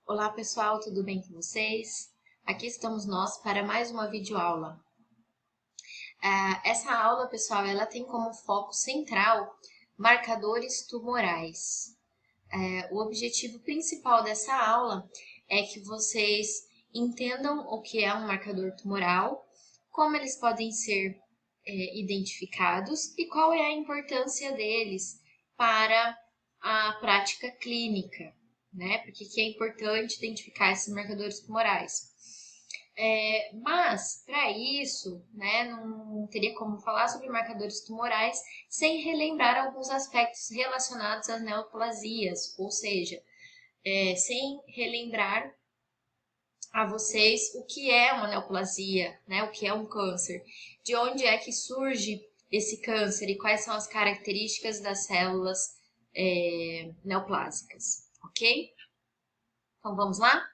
Olá pessoal, tudo bem com vocês? Aqui estamos nós para mais uma videoaula. Essa aula, pessoal, ela tem como foco central marcadores tumorais. O objetivo principal dessa aula é que vocês entendam o que é um marcador tumoral, como eles podem ser identificados e qual é a importância deles para a prática clínica, né? Porque que é importante identificar esses marcadores tumorais. Mas, para isso, né, não teria como falar sobre marcadores tumorais sem relembrar alguns aspectos relacionados às neoplasias, ou seja, sem relembrar a vocês o que é uma neoplasia, né, o que é um câncer, de onde é que surge esse câncer e quais são as características das células neoplásicas, ok? Então vamos lá?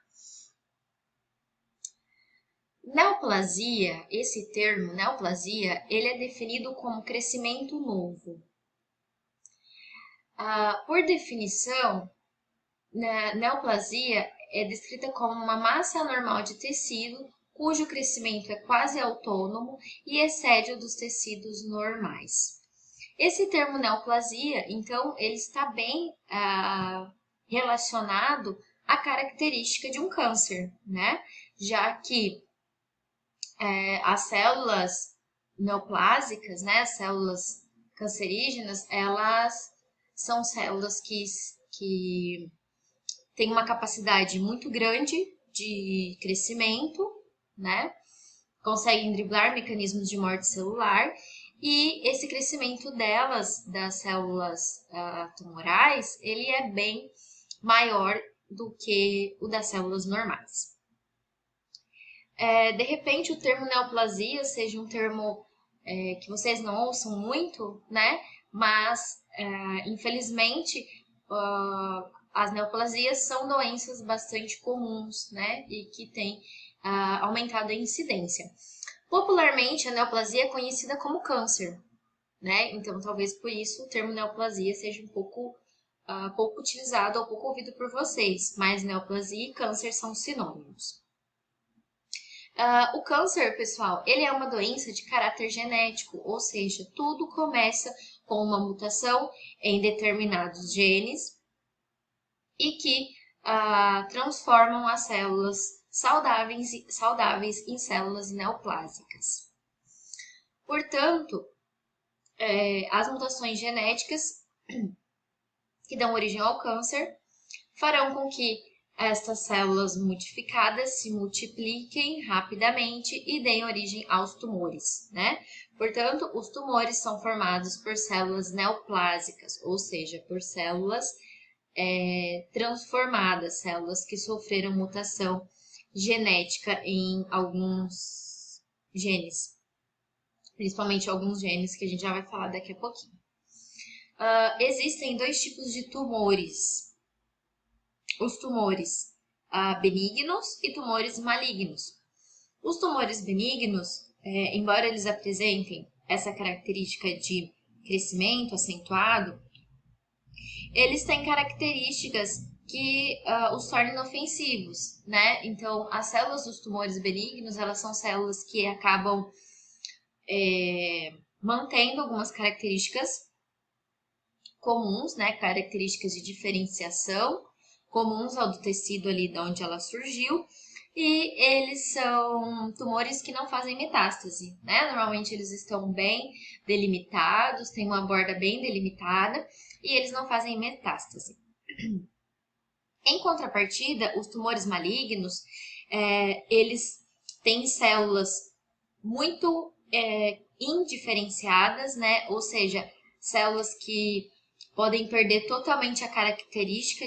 Neoplasia, esse termo neoplasia, ele é definido como crescimento novo. Por definição, neoplasia é descrita como uma massa anormal de tecido cujo crescimento é quase autônomo e excede o dos tecidos normais. Esse termo neoplasia, então, ele está bem relacionado à característica de um câncer, né? Já que as células neoplásicas, né, as células cancerígenas, elas são células que têm uma capacidade muito grande de crescimento, né? Conseguem driblar mecanismos de morte celular e esse crescimento delas, das células tumorais, ele é bem maior do que o das células normais. De repente, o termo neoplasia seja um termo que vocês não ouçam muito, né? Mas, infelizmente, as neoplasias são doenças bastante comuns, né? E que têm aumentado a incidência. Popularmente, a neoplasia é conhecida como câncer, né? Então, talvez por isso o termo neoplasia seja um pouco utilizado ou pouco ouvido por vocês, mas neoplasia e câncer são sinônimos. O câncer, pessoal, ele é uma doença de caráter genético, ou seja, tudo começa com uma mutação em determinados genes e que transformam as células saudáveis em células neoplásicas. Portanto, as mutações genéticas que dão origem ao câncer farão com que estas células modificadas se multipliquem rapidamente e deem origem aos tumores, né? Portanto, os tumores são formados por células neoplásicas, ou seja, por células transformadas, células que sofreram mutação genética em alguns genes, principalmente alguns genes que a gente já vai falar daqui a pouquinho. Existem dois tipos de tumores: os tumores benignos e tumores malignos. Os tumores benignos, embora eles apresentem essa característica de crescimento acentuado, eles têm características que os tornam inofensivos, né? Então, as células dos tumores benignos, elas são células que acabam mantendo algumas características comuns, né? Características de diferenciação comuns ao do tecido ali de onde ela surgiu, e eles são tumores que não fazem metástase, né? Normalmente eles estão bem delimitados, têm uma borda bem delimitada e eles não fazem metástase. Em contrapartida, os tumores malignos, eles têm células muito indiferenciadas, né? Ou seja, células que podem perder totalmente a característica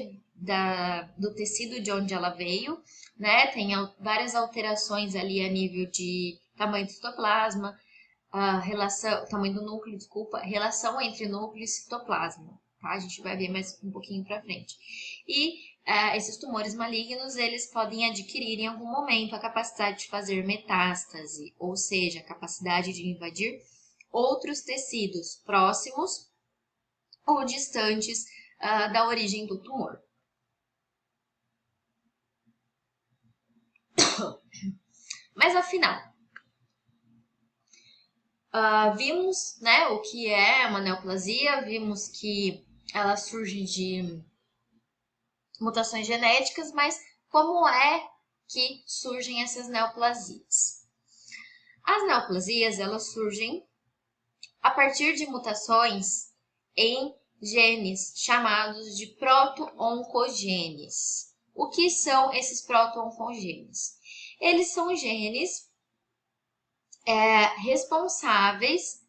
do tecido de onde ela veio, né? Tem várias alterações ali a nível de tamanho do citoplasma, tamanho do núcleo, desculpa, relação entre núcleo e citoplasma, tá? A gente vai ver mais um pouquinho para frente. E esses tumores malignos, eles podem adquirir em algum momento a capacidade de fazer metástase, ou seja, a capacidade de invadir outros tecidos próximos ou distantes da origem do tumor. Mas afinal, vimos, né, o que é uma neoplasia, vimos que ela surge de mutações genéticas, mas como é que surgem essas neoplasias? As neoplasias, elas surgem a partir de mutações em genes chamados de proto-oncogenes. O que são esses proto-oncogenes? Eles são genes responsáveis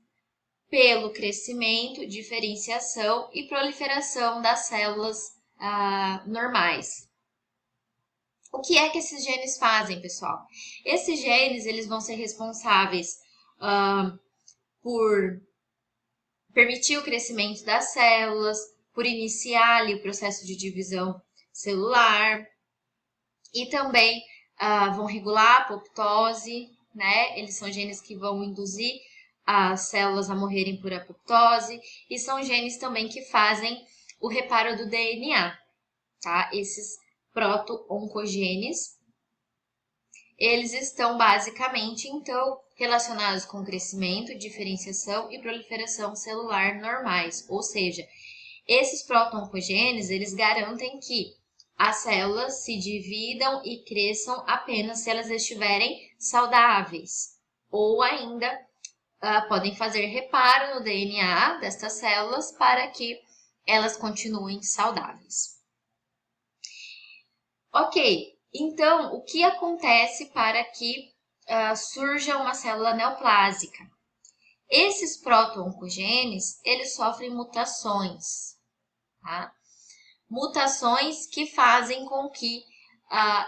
pelo crescimento, diferenciação e proliferação das células normais. O que é que esses genes fazem, pessoal? Esses genes eles vão ser responsáveis por permitir o crescimento das células, por iniciar ali o processo de divisão celular e também vão regular a apoptose, né? Eles são genes que vão induzir as células a morrerem por apoptose e são genes também que fazem o reparo do DNA, tá? Esses proto-oncogenes, eles estão basicamente, então, relacionados com crescimento, diferenciação e proliferação celular normais, ou seja, esses proto-oncogenes, eles garantem que as células se dividam e cresçam apenas se elas estiverem saudáveis, ou ainda podem fazer reparo no DNA destas células para que elas continuem saudáveis. Ok, então o que acontece para que surja uma célula neoplásica? Esses proto-oncogenes, eles sofrem mutações, tá? Mutações que fazem com que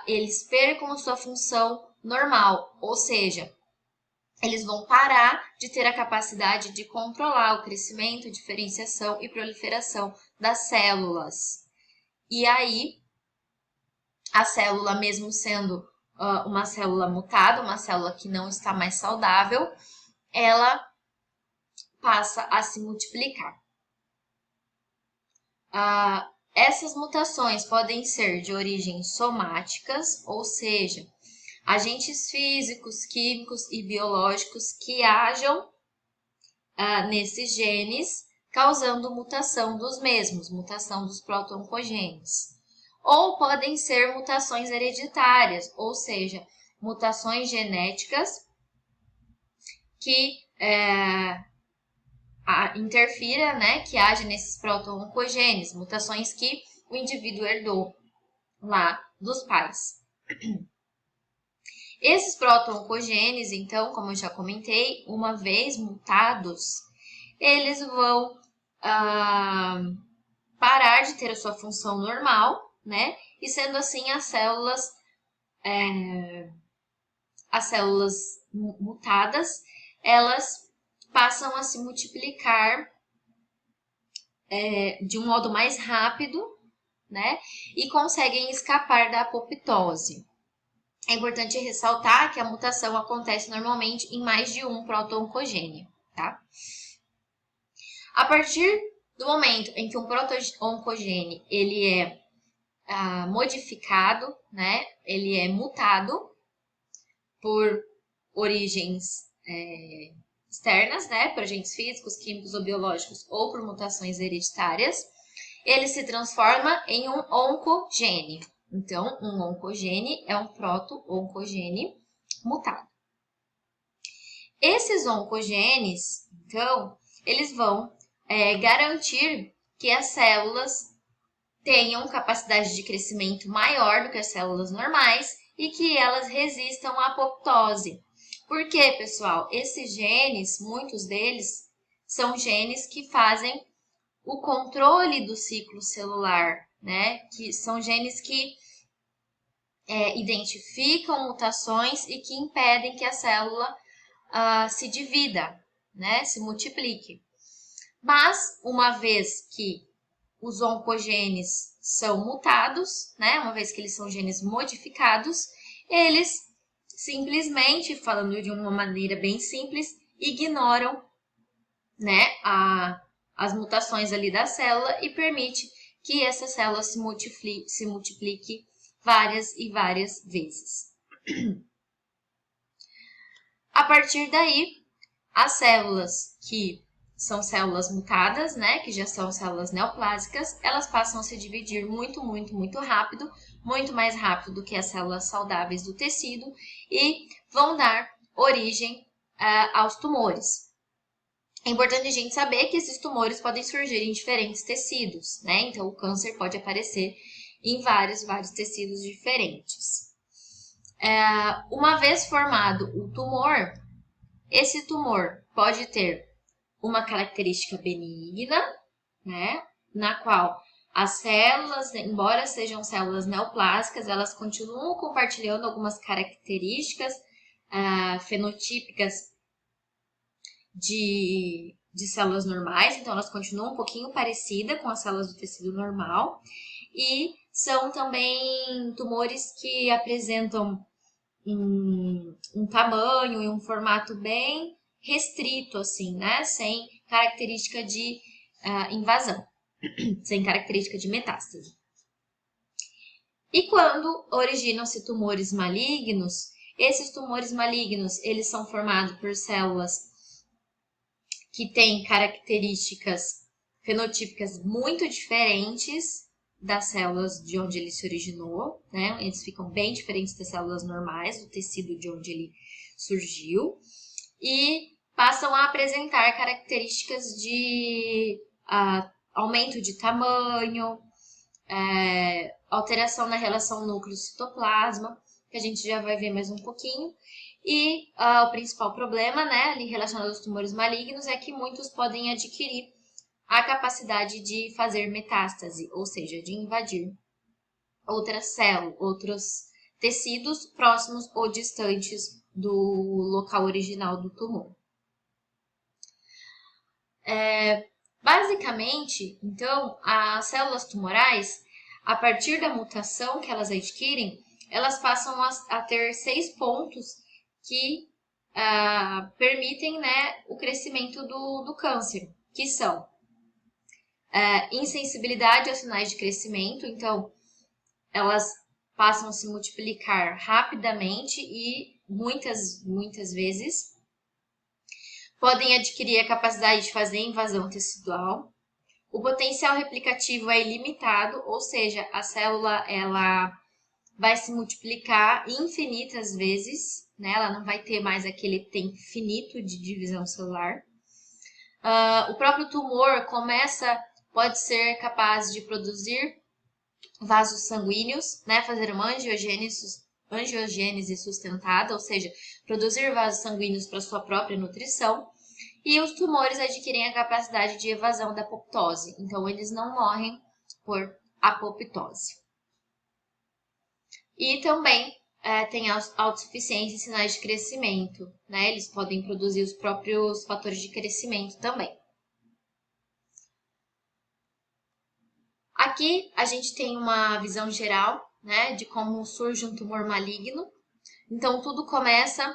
eles percam sua função normal, ou seja, eles vão parar de ter a capacidade de controlar o crescimento, diferenciação e proliferação das células. E aí, a célula, mesmo sendo uma célula mutada, uma célula que não está mais saudável, ela passa a se multiplicar. Essas mutações podem ser de origem somáticas, ou seja, agentes físicos, químicos e biológicos que ajam nesses genes, causando mutação dos mesmos, mutação dos proto-oncogenes. Ou podem ser mutações hereditárias, ou seja, mutações genéticas que interfira, né, que age nesses proto-oncogenes, mutações que o indivíduo herdou lá dos pais. Esses proto-oncogenes, então, como eu já comentei, uma vez mutados, eles vão parar de ter a sua função normal, né? E sendo assim, as células mutadas, elas passam a se multiplicar de um modo mais rápido, né? E conseguem escapar da apoptose. É importante ressaltar que a mutação acontece normalmente em mais de um proto-oncogênio, tá? A partir do momento em que um proto-oncogene ele é modificado, né? Ele é mutado por origens externas, né? Por agentes físicos, químicos ou biológicos ou por mutações hereditárias, ele se transforma em um oncogene. Então, um oncogene é um proto-oncogene mutado. Esses oncogenes, então, eles vão garantir que as células tenham capacidade de crescimento maior do que as células normais e que elas resistam à apoptose. Por quê, pessoal? Esses genes, muitos deles, são genes que fazem o controle do ciclo celular, né? Que são genes que identificam mutações e que impedem que a célula se divida, né? Se multiplique. Mas, uma vez que os oncogenes são mutados, né? Uma vez que eles são genes modificados, eles simplesmente, falando de uma maneira bem simples, ignoram, né, as mutações ali da célula e permite que essa célula se multiplique várias e várias vezes. A partir daí, as células que são células mutadas, né, que já são células neoplásicas, elas passam a se dividir muito rápido, muito mais rápido do que as células saudáveis do tecido e vão dar origem aos tumores. É importante a gente saber que esses tumores podem surgir em diferentes tecidos, né? Então, o câncer pode aparecer em vários tecidos diferentes. Uma vez formado o tumor, esse tumor pode ter uma característica benigna, né? Na qual as células, embora sejam células neoplásicas, elas continuam compartilhando algumas características fenotípicas de células normais, então elas continuam um pouquinho parecidas com as células do tecido normal, e são também tumores que apresentam um tamanho e um formato bem restrito, assim, né? Sem característica de invasão, sem característica de metástase. E quando originam-se tumores malignos, esses tumores malignos, eles são formados por células que têm características fenotípicas muito diferentes das células de onde ele se originou, né? Eles ficam bem diferentes das células normais, do tecido de onde ele surgiu, e passam a apresentar características de aumento de tamanho, alteração na relação núcleo-citoplasma, que a gente já vai ver mais um pouquinho. E o principal problema, né, ali relacionado aos tumores malignos, é que muitos podem adquirir a capacidade de fazer metástase, ou seja, de invadir outras células, outros tecidos próximos ou distantes do local original do tumor. Basicamente, então, as células tumorais, a partir da mutação que elas adquirem, elas passam a ter 6 pontos que permitem, né, o crescimento do câncer, que são insensibilidade aos sinais de crescimento, então elas passam a se multiplicar rapidamente e muitas vezes. Podem adquirir a capacidade de fazer invasão tecidual. O potencial replicativo é ilimitado, ou seja, a célula ela vai se multiplicar infinitas vezes, né? Ela não vai ter mais aquele tempo finito de divisão celular. O próprio tumor pode ser capaz de produzir vasos sanguíneos, né? Fazer uma angiogênese sustentada, ou seja, produzir vasos sanguíneos para sua própria nutrição. E os tumores adquirem a capacidade de evasão da apoptose, então eles não morrem por apoptose. E também tem autossuficiência e sinais de crescimento, né? Eles podem produzir os próprios fatores de crescimento também. Aqui a gente tem uma visão geral, né, de como surge um tumor maligno. Então tudo começa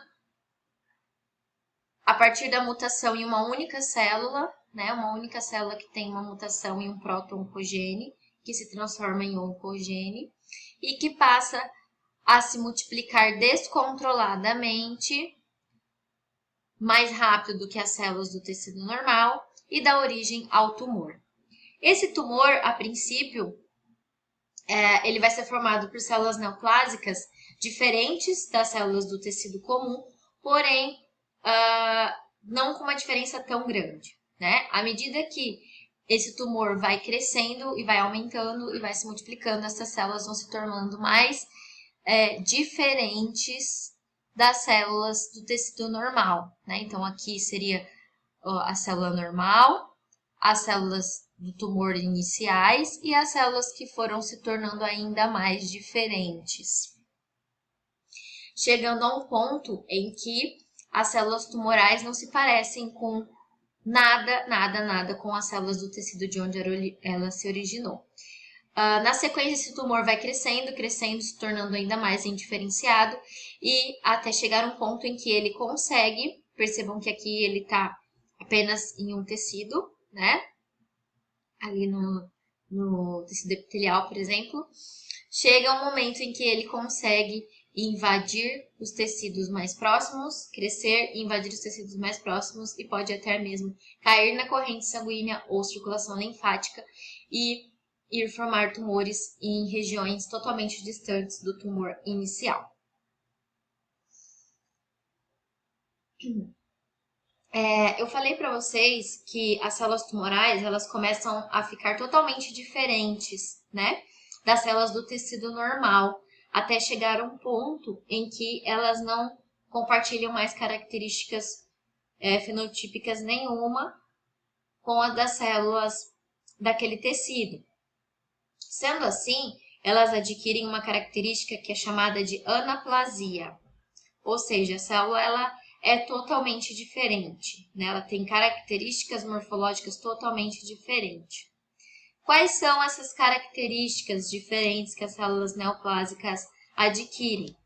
a partir da mutação em uma única célula, né, uma única célula que tem uma mutação em um proto-oncogene, que se transforma em oncogene, e que passa a se multiplicar descontroladamente, mais rápido do que as células do tecido normal, e dá origem ao tumor. Esse tumor, a princípio, ele vai ser formado por células neoplásicas diferentes das células do tecido comum, porém, não com uma diferença tão grande, né? À medida que esse tumor vai crescendo e vai aumentando e vai se multiplicando, essas células vão se tornando mais diferentes das células do tecido normal, né? Então, aqui seria a célula normal, as células do tumor iniciais e as células que foram se tornando ainda mais diferentes. Chegando a um ponto em que as células tumorais não se parecem com nada com as células do tecido de onde ela se originou. Na sequência, esse tumor vai crescendo, se tornando ainda mais indiferenciado e até chegar a um ponto em que ele consegue, percebam que aqui ele está apenas em um tecido, né? Ali no tecido epitelial, por exemplo, chega um momento em que ele consegue invadir os tecidos mais próximos, crescer e invadir os tecidos mais próximos e pode até mesmo cair na corrente sanguínea ou circulação linfática e ir formar tumores em regiões totalmente distantes do tumor inicial. Eu falei para vocês que as células tumorais, elas começam a ficar totalmente diferentes, né, das células do tecido normal, até chegar a um ponto em que elas não compartilham mais características fenotípicas nenhuma com as das células daquele tecido. Sendo assim, elas adquirem uma característica que é chamada de anaplasia, ou seja, a célula ela é totalmente diferente, né? Ela tem características morfológicas totalmente diferentes. Quais são essas características diferentes que as células neoplásicas adquirem?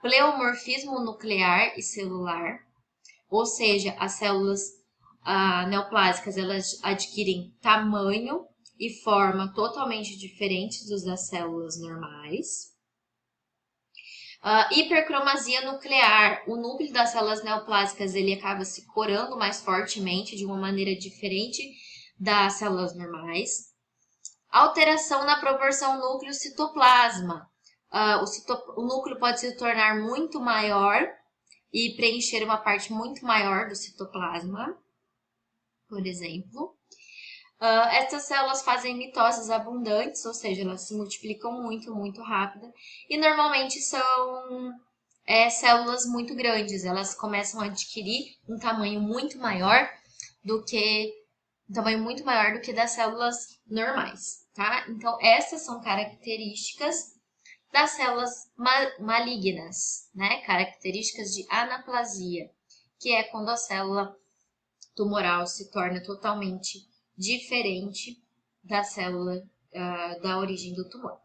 Pleomorfismo nuclear e celular, ou seja, as células neoplásicas elas adquirem tamanho e forma totalmente diferentes dos das células normais. Hipercromasia nuclear, o núcleo das células neoplásicas ele acaba se corando mais fortemente de uma maneira diferente das células normais. Alteração na proporção núcleo-citoplasma, o núcleo pode se tornar muito maior e preencher uma parte muito maior do citoplasma, por exemplo. Essas células fazem mitoses abundantes, ou seja, elas se multiplicam muito, muito rápido. E normalmente são células muito grandes, elas começam a adquirir um tamanho muito maior do que das células normais, tá? Então, essas são características das células malignas, né? Características de anaplasia, que é quando a célula tumoral se torna totalmente diferente da célula da origem do tumor.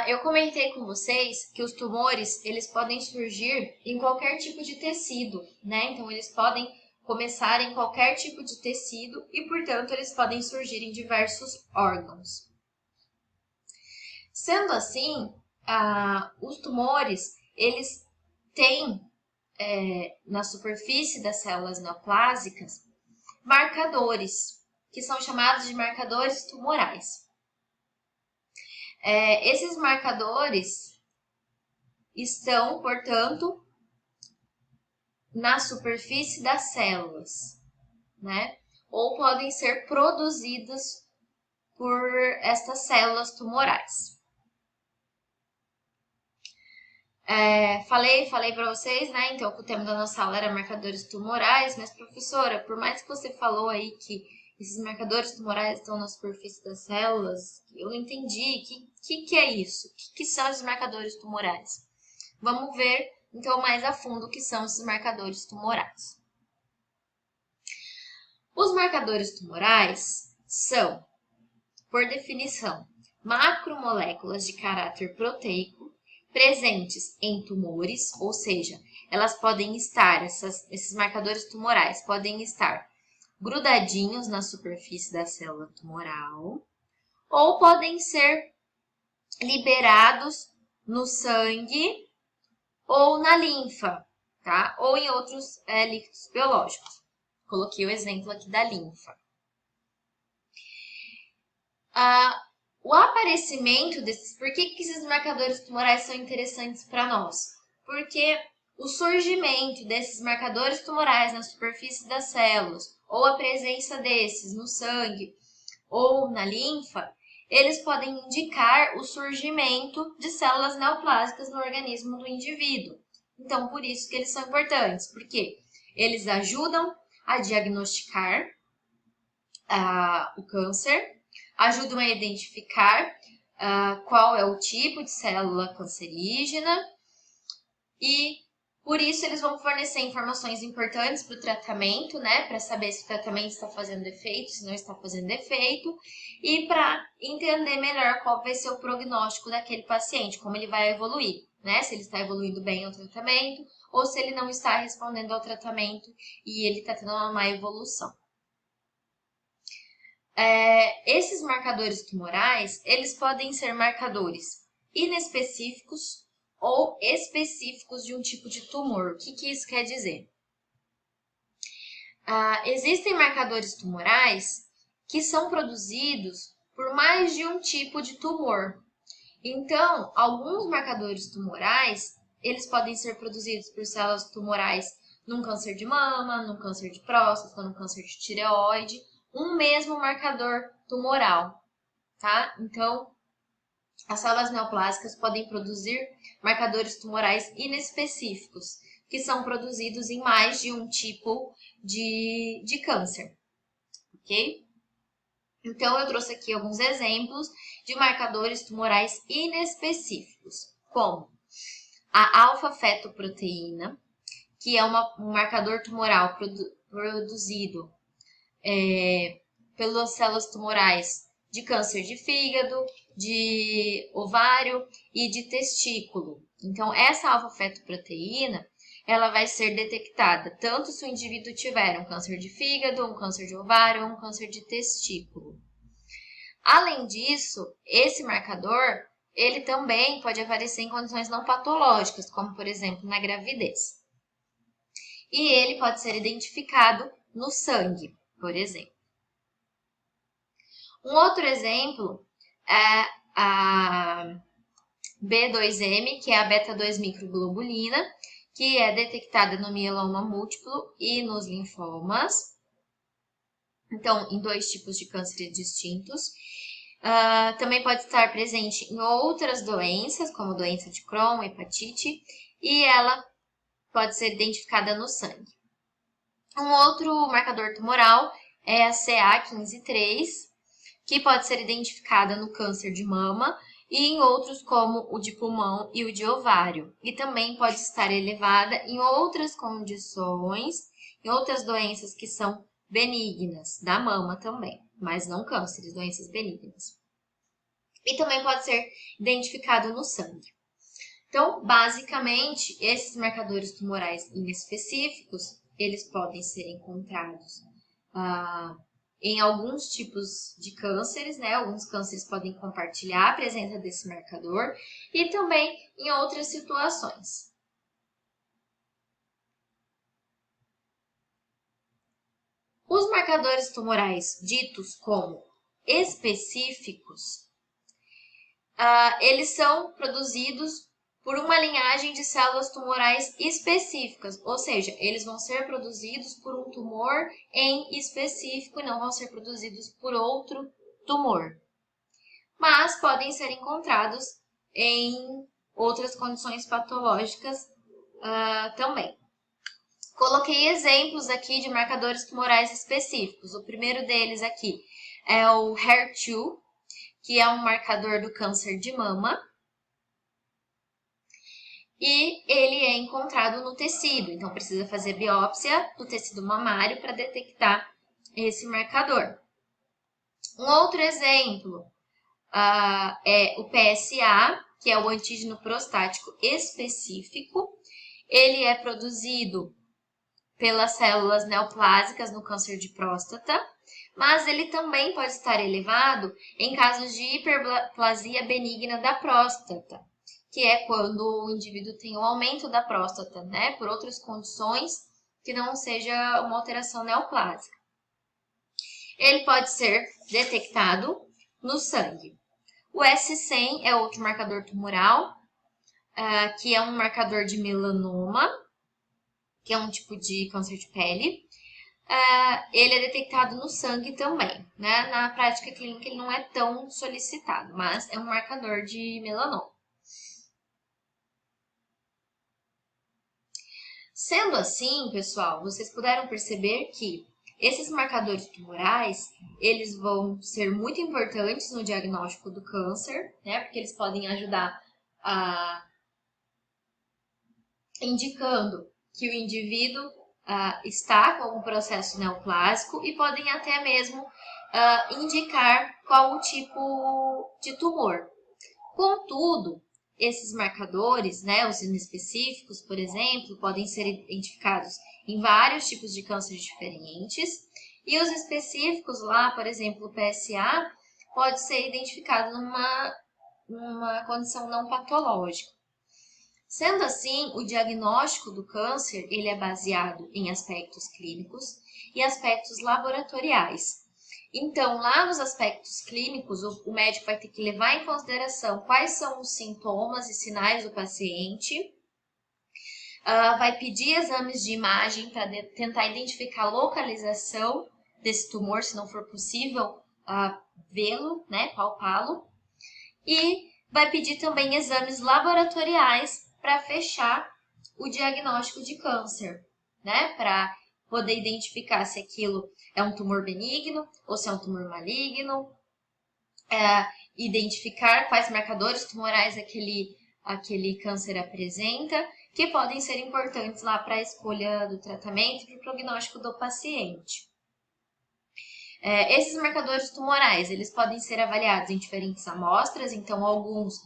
Eu comentei com vocês que os tumores eles podem surgir em qualquer tipo de tecido, né? Então eles podem começar em qualquer tipo de tecido e, portanto, eles podem surgir em diversos órgãos. Sendo assim, os tumores eles têm na superfície das células neoplásicas marcadores, que são chamados de marcadores tumorais. Esses marcadores estão, portanto, na superfície das células, né? Ou podem ser produzidos por estas células tumorais. Falei para vocês, né? Então, que o tema da nossa aula era marcadores tumorais, mas, professora, por mais que você falou aí que esses marcadores tumorais estão na superfície das células, eu não entendi. Que é isso? O que são esses marcadores tumorais? Vamos ver, então, mais a fundo o que são esses marcadores tumorais. Os marcadores tumorais são, por definição, macromoléculas de caráter proteico presentes em tumores, ou seja, elas podem estar, esses marcadores tumorais podem estar grudadinhos na superfície da célula tumoral, ou podem ser liberados no sangue ou na linfa, tá? Ou em outros líquidos biológicos. Coloquei o exemplo aqui da linfa. O aparecimento desses... Por que esses marcadores tumorais são interessantes para nós? Porque o surgimento desses marcadores tumorais na superfície das células, ou a presença desses no sangue ou na linfa, eles podem indicar o surgimento de células neoplásicas no organismo do indivíduo. Então, por isso que eles são importantes, porque eles ajudam a diagnosticar o câncer, ajudam a identificar qual é o tipo de célula cancerígena e, por isso, eles vão fornecer informações importantes para o tratamento, né? Para saber se o tratamento está fazendo efeito, se não está fazendo efeito e para entender melhor qual vai ser o prognóstico daquele paciente, como ele vai evoluir, né? Se ele está evoluindo bem ao tratamento ou se ele não está respondendo ao tratamento e ele está tendo uma má evolução. Esses marcadores tumorais, eles podem ser marcadores inespecíficos ou específicos de um tipo de tumor. O que isso quer dizer? Existem marcadores tumorais que são produzidos por mais de um tipo de tumor. Então, alguns marcadores tumorais, eles podem ser produzidos por células tumorais num câncer de mama, num câncer de próstata, num câncer de tireoide, um mesmo marcador tumoral, tá? Então, as células neoplásicas podem produzir marcadores tumorais inespecíficos, que são produzidos em mais de um tipo de câncer, ok? Então, eu trouxe aqui alguns exemplos de marcadores tumorais inespecíficos, como a alfa-fetoproteína, que é um marcador tumoral produzido pelas células tumorais de câncer de fígado, de ovário e de testículo. Então, essa alfa-fetoproteína, ela vai ser detectada tanto se o indivíduo tiver um câncer de fígado, um câncer de ovário ou um câncer de testículo. Além disso, esse marcador, ele também pode aparecer em condições não patológicas, como por exemplo na gravidez. E ele pode ser identificado no sangue, por exemplo. Um outro exemplo é a B2M, que é a beta-2 microglobulina, que é detectada no mieloma múltiplo e nos linfomas. Então, em 2 tipos de cânceres distintos. Também pode estar presente em outras doenças, como doença de Crohn, hepatite, e ela pode ser identificada no sangue. Um outro marcador tumoral é a CA15-3, que pode ser identificada no câncer de mama e em outros como o de pulmão e o de ovário. E também pode estar elevada em outras condições, em outras doenças que são benignas, da mama também, mas não cânceres, doenças benignas. E também pode ser identificado no sangue. Então, basicamente, esses marcadores tumorais inespecíficos, eles podem ser encontrados em alguns tipos de cânceres, né? Alguns cânceres podem compartilhar a presença desse marcador e também em outras situações. Os marcadores tumorais ditos como específicos, eles são produzidos por uma linhagem de células tumorais específicas, ou seja, eles vão ser produzidos por um tumor em específico e não vão ser produzidos por outro tumor. Mas podem ser encontrados em outras condições patológicas também. Coloquei exemplos aqui de marcadores tumorais específicos. O primeiro deles aqui é o HER2, que é um marcador do câncer de mama. E ele é encontrado no tecido, então precisa fazer biópsia do tecido mamário para detectar esse marcador. Um outro exemplo é o PSA, que é o antígeno prostático específico. Ele é produzido pelas células neoplásicas no câncer de próstata, mas ele também pode estar elevado em casos de hiperplasia benigna da próstata, que é quando o indivíduo tem um aumento da próstata, né, por outras condições que não seja uma alteração neoplásica. Ele pode ser detectado no sangue. O S100 é outro marcador tumoral, que é um marcador de melanoma, que é um tipo de câncer de pele. Ele é detectado no sangue também, né? Na prática clínica ele não é tão solicitado, mas é um marcador de melanoma. Sendo assim, pessoal, vocês puderam perceber que esses marcadores tumorais, eles vão ser muito importantes no diagnóstico do câncer, né? Porque eles podem ajudar indicando que o indivíduo está com um processo neoplásico e podem até mesmo indicar qual o tipo de tumor. Contudo, esses marcadores, né, os inespecíficos, por exemplo, podem ser identificados em vários tipos de câncer diferentes E os específicos lá, por exemplo, o PSA, pode ser identificado numa condição não patológica. Sendo assim, o diagnóstico do câncer ele é baseado em aspectos clínicos e aspectos laboratoriais. Então, lá nos aspectos clínicos, o médico vai ter que levar em consideração quais são os sintomas e sinais do paciente, vai pedir exames de imagem para tentar identificar a localização desse tumor, se não for possível vê-lo, né, palpá-lo, e vai pedir também exames laboratoriais para fechar o diagnóstico de câncer, né, para poder identificar se aquilo é um tumor benigno ou se é um tumor maligno, identificar quais marcadores tumorais aquele câncer apresenta, que podem ser importantes lá para a escolha do tratamento e para o prognóstico do paciente. Esses marcadores tumorais, eles podem ser avaliados em diferentes amostras, então alguns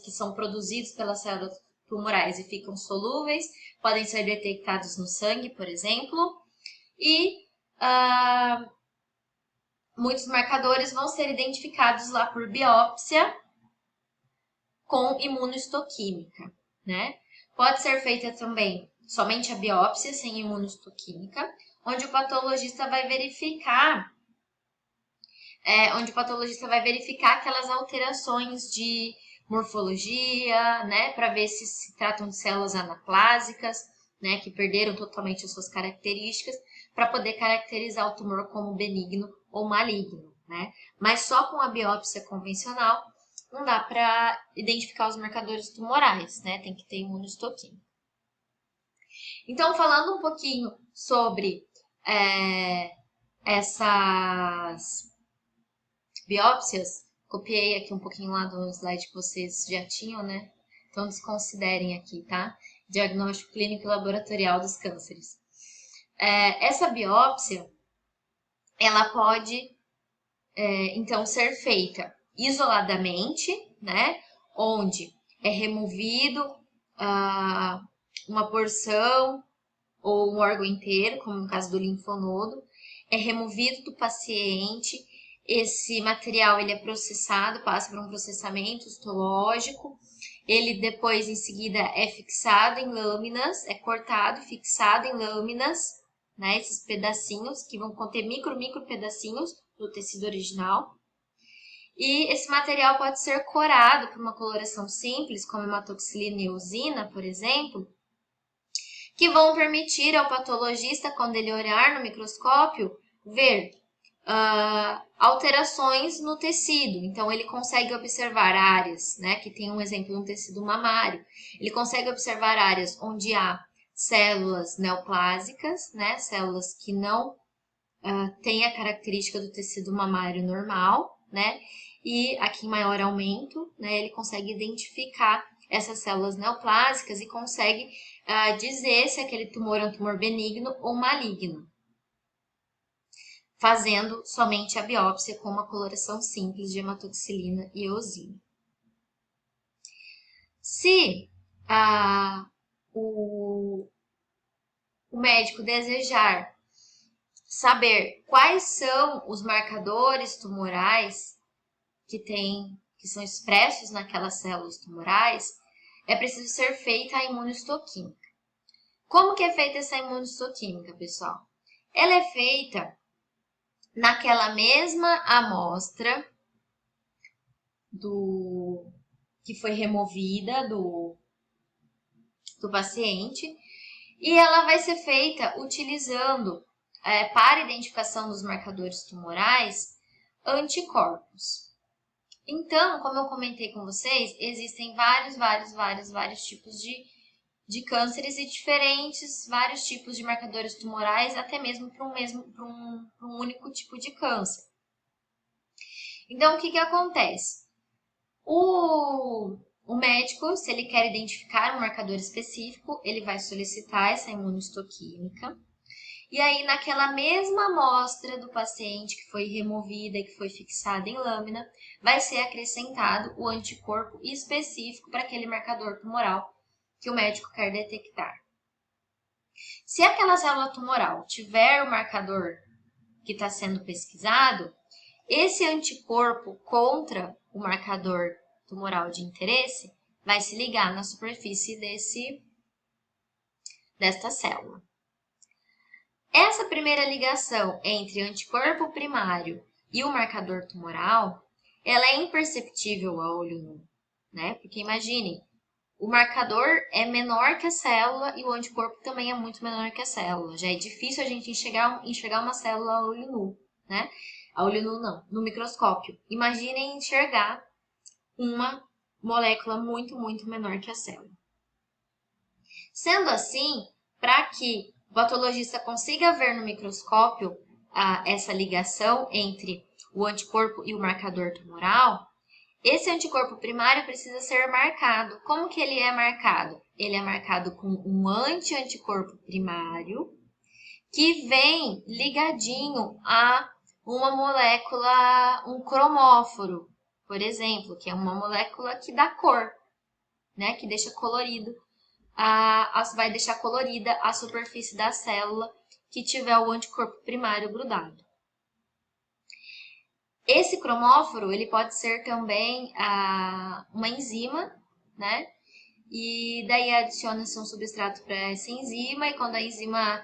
que são produzidos pelas células tumorais e ficam solúveis, podem ser detectados no sangue, por exemplo, e muitos marcadores vão ser identificados lá por biópsia com imunohistoquímica, né? Pode ser feita também somente a biópsia sem imunohistoquímica, onde o patologista vai verificar aquelas alterações de morfologia, né, para ver se tratam de células anaplásicas, né, que perderam totalmente as suas características, para poder caracterizar o tumor como benigno ou maligno, né? Mas só com a biópsia convencional não dá para identificar os marcadores tumorais, né? Tem que ter imunohistoquímica. Então, falando um pouquinho sobre essas biópsias, copiei aqui um pouquinho lá do slide que vocês já tinham, né? Então, desconsiderem aqui, tá? Diagnóstico clínico e laboratorial dos cânceres. Essa biópsia, ela pode, então, ser feita isoladamente, né? Onde é removido uma porção ou um órgão inteiro, como no caso do linfonodo, é removido do paciente. Esse material ele é processado, passa por um processamento histológico. Ele depois, em seguida, é fixado em lâminas, é cortado e fixado em lâminas, né? Esses pedacinhos que vão conter micro pedacinhos do tecido original. E esse material pode ser corado por uma coloração simples, como hematoxilina e eosina, por exemplo, que vão permitir ao patologista, quando ele olhar no microscópio, ver alterações no tecido. Então, ele consegue observar áreas, né, que tem um exemplo no tecido mamário. Ele consegue observar áreas onde há células neoplásicas, né, células que não têm a característica do tecido mamário normal, né, e aqui em maior aumento, né, ele consegue identificar essas células neoplásicas e consegue dizer se aquele tumor é um tumor benigno ou maligno, fazendo somente a biópsia com uma coloração simples de hematoxilina e eosina. Se o médico desejar saber quais são os marcadores tumorais que são expressos naquelas células tumorais, é preciso ser feita a imunohistoquímica. Como que é feita essa imunohistoquímica, pessoal? Ela é feita naquela mesma amostra que foi removida do paciente, e ela vai ser feita utilizando, para identificação dos marcadores tumorais, anticorpos. Então, como eu comentei com vocês, existem vários tipos de cânceres e vários tipos de marcadores tumorais, até mesmo para um único tipo de câncer. Então, o que acontece? O médico, se ele quer identificar um marcador específico, ele vai solicitar essa imunohistoquímica. E aí, naquela mesma amostra do paciente que foi removida e que foi fixada em lâmina, vai ser acrescentado o anticorpo específico para aquele marcador tumoral que o médico quer detectar. Se aquela célula tumoral tiver o marcador que está sendo pesquisado, esse anticorpo contra o marcador tumoral de interesse vai se ligar na superfície desta célula. Essa primeira ligação entre anticorpo primário e o marcador tumoral, ela é imperceptível a olho nu, né? Porque imagine, o marcador é menor que a célula e o anticorpo também é muito menor que a célula. Já é difícil a gente enxergar uma célula a olho nu, né? A olho nu não, no microscópio. Imaginem enxergar uma molécula muito, muito menor que a célula. Sendo assim, para que o patologista consiga ver no microscópio essa ligação entre o anticorpo e o marcador tumoral, esse anticorpo primário precisa ser marcado. Como que ele é marcado? Ele é marcado com um anti-anticorpo primário que vem ligadinho a uma molécula, um cromóforo, por exemplo, que é uma molécula que dá cor, né? Que deixa colorido, vai deixar colorida a superfície da célula que tiver o anticorpo primário grudado. Esse cromóforo, ele pode ser também uma enzima, né? E daí adiciona-se um substrato para essa enzima, e quando a enzima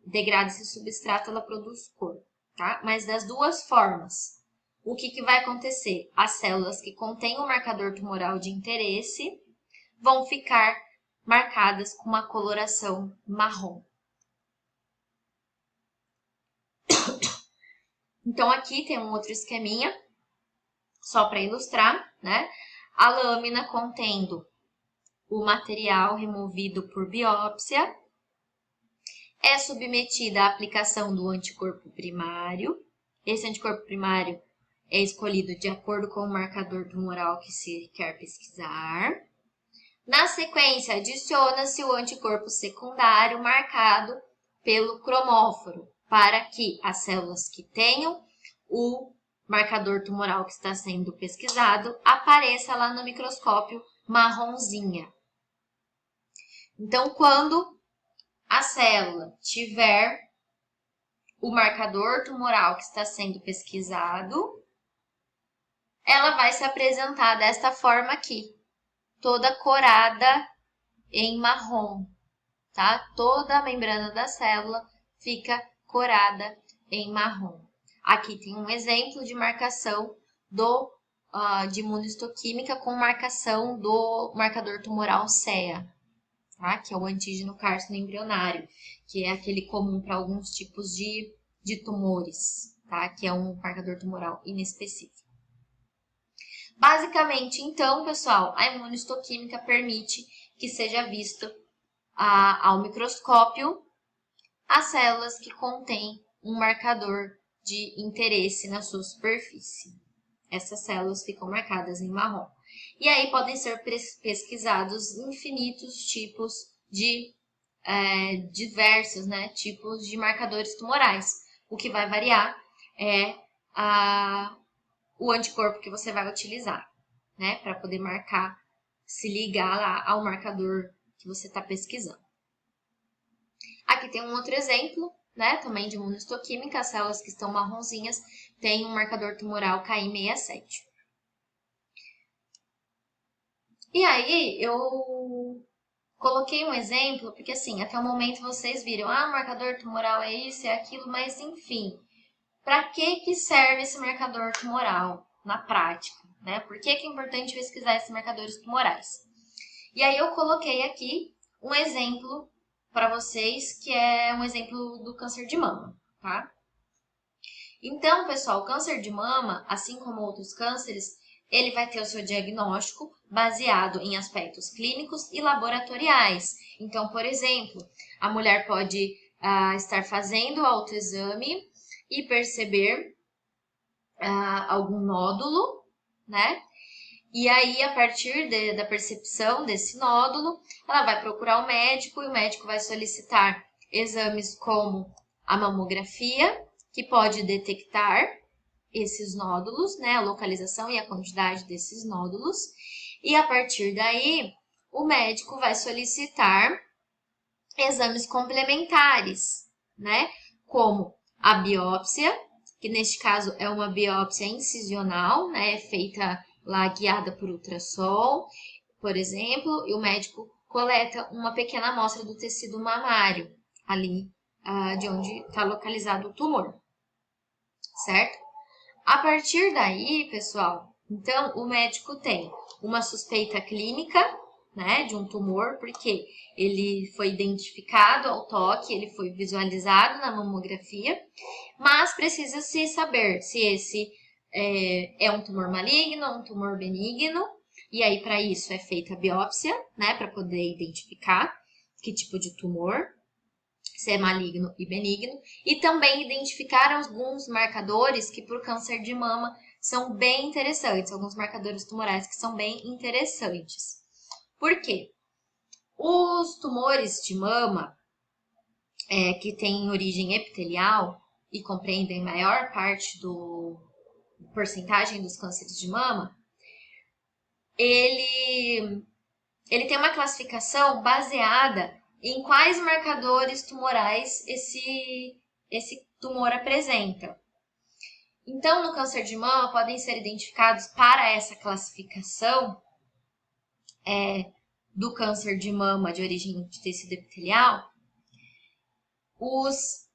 degrada esse substrato, ela produz cor, tá? Mas das duas formas, o que vai acontecer? As células que contêm o marcador tumoral de interesse vão ficar marcadas com uma coloração marrom. Então, aqui tem um outro esqueminha, só para ilustrar, né? A lâmina contendo o material removido por biópsia é submetida à aplicação do anticorpo primário. Esse anticorpo primário é escolhido de acordo com o marcador tumoral que se quer pesquisar. Na sequência, adiciona-se o anticorpo secundário marcado pelo cromóforo, para que as células que tenham o marcador tumoral que está sendo pesquisado apareça lá no microscópio marronzinha. Então, quando a célula tiver o marcador tumoral que está sendo pesquisado, ela vai se apresentar desta forma aqui, toda corada em marrom, tá? Toda a membrana da célula fica corada em marrom. Aqui tem um exemplo de marcação de imunohistoquímica com marcação do marcador tumoral CEA, tá? Que é o antígeno cársino embrionário, que é aquele comum para alguns tipos de tumores, tá? Que é um marcador tumoral inespecífico. Basicamente, então, pessoal, a imunohistoquímica permite que seja visto ao microscópio as células que contêm um marcador de interesse na sua superfície. Essas células ficam marcadas em marrom. E aí podem ser pesquisados infinitos tipos de diversos, né, tipos de marcadores tumorais. O que vai variar é o anticorpo que você vai utilizar, né, para poder marcar, se ligar lá ao marcador que você está pesquisando. Aqui tem um outro exemplo, né, também de imunohistoquímica. As células que estão marronzinhas têm um marcador tumoral Ki67. E aí, eu coloquei um exemplo, porque assim, até o momento vocês viram, o marcador tumoral é isso, é aquilo, mas enfim, para que serve esse marcador tumoral na prática, né? Por que é importante pesquisar esses marcadores tumorais? E aí eu coloquei aqui um exemplo para vocês, que é um exemplo do câncer de mama, tá? Então, pessoal, o câncer de mama, assim como outros cânceres, ele vai ter o seu diagnóstico baseado em aspectos clínicos e laboratoriais. Então, por exemplo, a mulher pode estar fazendo o autoexame e perceber algum nódulo, né? E aí, a partir da percepção desse nódulo, ela vai procurar o médico e o médico vai solicitar exames como a mamografia, que pode detectar esses nódulos, né? A localização e a quantidade desses nódulos. E a partir daí, o médico vai solicitar exames complementares, né? Como a biópsia, que neste caso é uma biópsia incisional, né, feita lá guiada por ultrassom, por exemplo, e o médico coleta uma pequena amostra do tecido mamário, ali de onde está localizado o tumor, certo? A partir daí, pessoal, então o médico tem uma suspeita clínica, né, de um tumor, porque ele foi identificado ao toque, ele foi visualizado na mamografia, mas precisa se saber se esse é um tumor maligno, um tumor benigno, e aí para isso é feita a biópsia, né, para poder identificar que tipo de tumor, se é maligno e benigno, e também identificar alguns marcadores que para o câncer de mama são bem interessantes, alguns marcadores tumorais que são bem interessantes. Por quê? Os tumores de mama que têm origem epitelial e compreendem maior parte do porcentagem dos cânceres de mama, ele tem uma classificação baseada em quais marcadores tumorais esse tumor apresenta. Então, no câncer de mama, podem ser identificados para essa classificação do câncer de mama de origem de tecido epitelial, os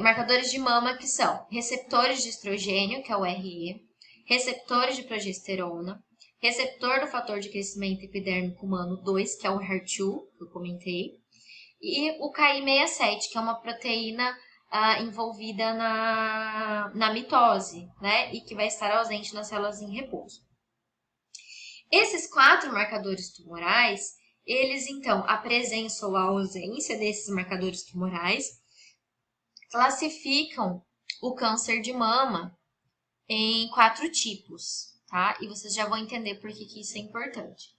marcadores de mama que são receptores de estrogênio, que é o RE, receptores de progesterona, receptor do fator de crescimento epidérmico humano 2, que é o HER2, que eu comentei, e o Ki67, que é uma proteína envolvida na mitose, né? E que vai estar ausente nas células em repouso. Esses 4 marcadores tumorais, eles então, a presença ou a ausência desses marcadores tumorais, classificam o câncer de mama em 4 tipos, tá? E vocês já vão entender por que isso é importante.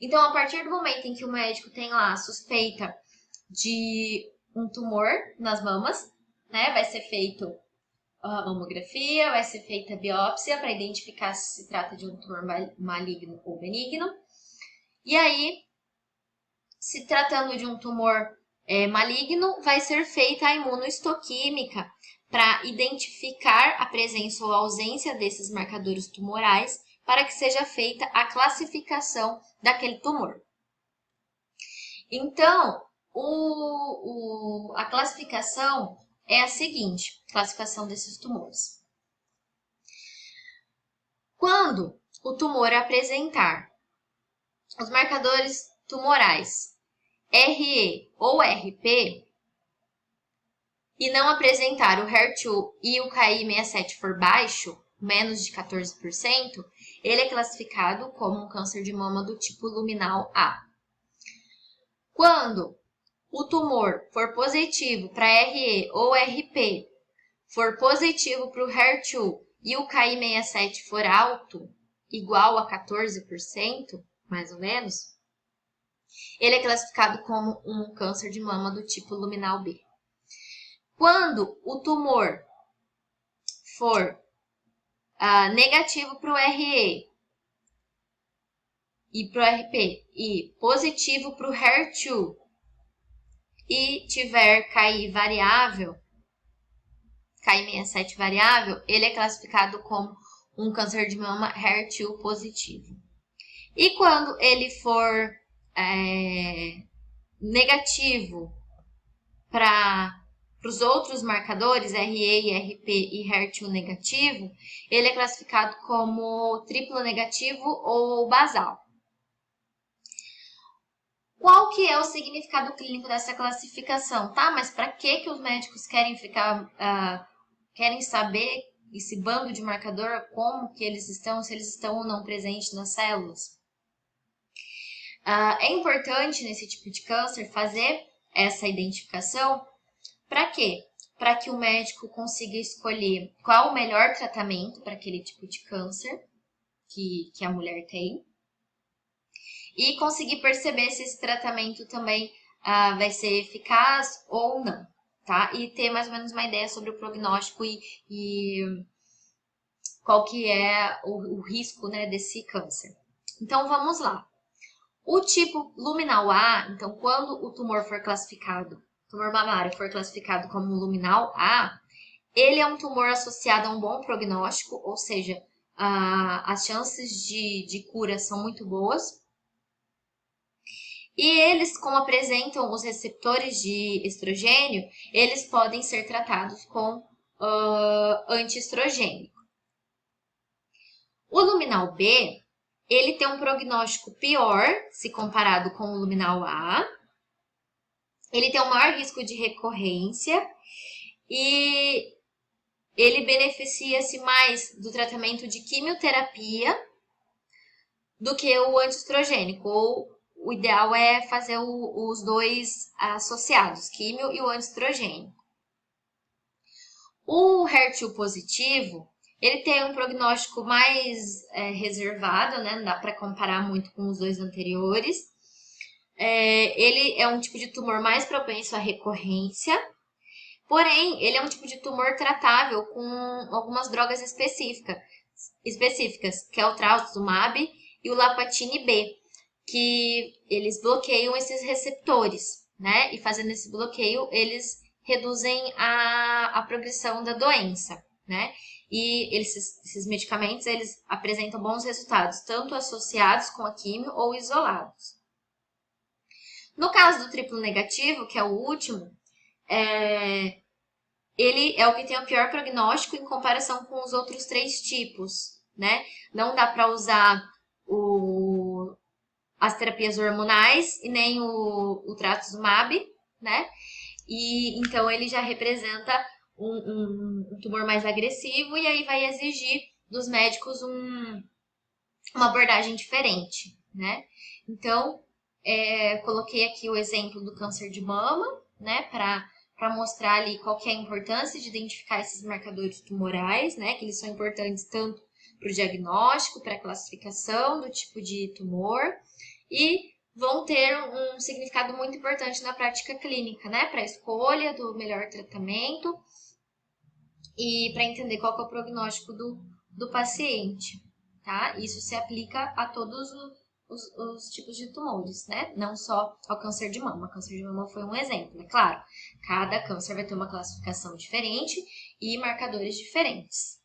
Então, a partir do momento em que o médico tem lá a suspeita de um tumor nas mamas, né? Vai ser feito a mamografia, vai ser feita a biópsia para identificar se se trata de um tumor maligno ou benigno. E aí, se tratando de um tumor maligno, vai ser feita a imunohistoquímica para identificar a presença ou ausência desses marcadores tumorais para que seja feita a classificação daquele tumor. Então, a classificação é a seguinte, classificação desses tumores. Quando o tumor apresentar os marcadores tumorais RE ou RP e não apresentar o HER2 e o Ki67 for baixo, menos de 14%, ele é classificado como um câncer de mama do tipo luminal A. Quando o tumor for positivo para RE ou RP, for positivo para o HER2 e o Ki67 for alto, igual a 14%, mais ou menos, ele é classificado como um câncer de mama do tipo luminal B. Quando o tumor for negativo para o RE e para o RP e positivo para o HER2 e tiver KI variável, Ki67 variável, ele é classificado como um câncer de mama HER2 positivo. E quando ele for negativo para os outros marcadores, RE, RP e HER2 negativo, ele é classificado como triplo negativo ou basal. Qual que é o significado clínico dessa classificação? Tá, mas para que os médicos querem querem saber esse bando de marcador, como que eles estão, se eles estão ou não presentes nas células? É importante nesse tipo de câncer fazer essa identificação. Para quê? Para que o médico consiga escolher qual o melhor tratamento para aquele tipo de câncer que a mulher tem e conseguir perceber se esse tratamento também vai ser eficaz ou não, tá? E ter mais ou menos uma ideia sobre o prognóstico e qual que é o risco, né, desse câncer. Então, vamos lá. O tipo luminal A, então, quando o tumor for classificado tumor mamário for classificado como luminal A, ele é um tumor associado a um bom prognóstico, ou seja, as chances de cura são muito boas. E eles, como apresentam os receptores de estrogênio, eles podem ser tratados com antiestrogênico. O luminal B, ele tem um prognóstico pior se comparado com o luminal A. Ele tem um maior risco de recorrência e ele beneficia-se mais do tratamento de quimioterapia do que o antiestrogênico, ou o ideal é fazer os dois associados, químio e o antiestrogênico. O HER2 positivo, ele tem um prognóstico mais reservado, né? Não dá para comparar muito com os dois anteriores. Ele é um tipo de tumor mais propenso à recorrência, porém, ele é um tipo de tumor tratável com algumas drogas específicas, que é o trastuzumab e o lapatinib B, que eles bloqueiam esses receptores, né? E fazendo esse bloqueio, eles reduzem a progressão da doença, né? E esses medicamentos, eles apresentam bons resultados, tanto associados com a quimio ou isolados. No caso do triplo negativo, que é o último, ele é o que tem o pior prognóstico em comparação com os outros 3 tipos, né? Não dá para usar as terapias hormonais e nem o trastuzumab, né? E então ele já representa um tumor mais agressivo e aí vai exigir dos médicos uma abordagem diferente, né? Então, coloquei aqui o exemplo do câncer de mama, né? Para mostrar ali qual que é a importância de identificar esses marcadores tumorais, né? Que eles são importantes tanto para o diagnóstico, para a classificação do tipo de tumor e vão ter um significado muito importante na prática clínica, né? Para a escolha do melhor tratamento e para entender qual que é o prognóstico do paciente, tá? Isso se aplica a todos os tipos de tumores, né? Não só ao câncer de mama. O câncer de mama foi um exemplo, é claro. Cada câncer vai ter uma classificação diferente e marcadores diferentes.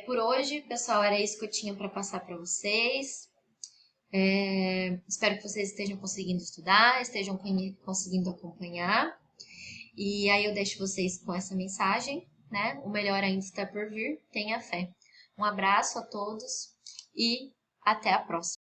Por hoje, pessoal, era isso que eu tinha para passar para vocês. Espero que vocês estejam conseguindo estudar, estejam conseguindo acompanhar. E aí eu deixo vocês com essa mensagem, né? O melhor ainda está por vir, tenha fé. Um abraço a todos e até a próxima.